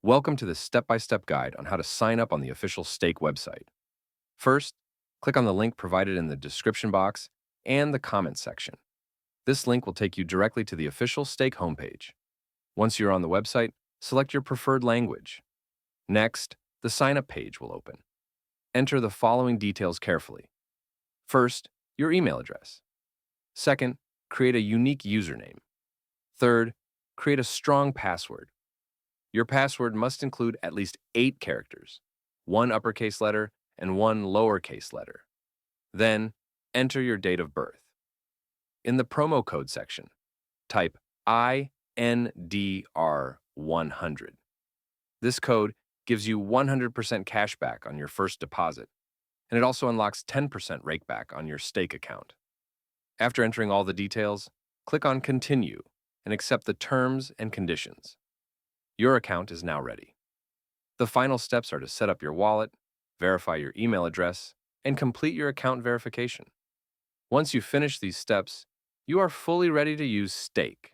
Welcome to this step-by-step guide on how to sign up on the official Stake website. First, click on the link provided in the description box and the comments section. This link will take you directly to the official Stake homepage. Once you're on the website, select your preferred language. Next, the sign-up page will open. Enter the following details carefully. First, your email address. Second, create a unique username. Third, create a strong password. Your password must include at least 8 characters, 1 uppercase letter and 1 lowercase letter. Then, enter your date of birth. In the promo code section, type INDR100. This code gives you 100% cash back on your first deposit, and it also unlocks 10% rakeback on your Stake account. After entering all the details, click on Continue and accept the terms and conditions. Your account is now ready. The final steps are to set up your wallet, verify your email address, and complete your account verification. Once you finish these steps, you are fully ready to use Stake.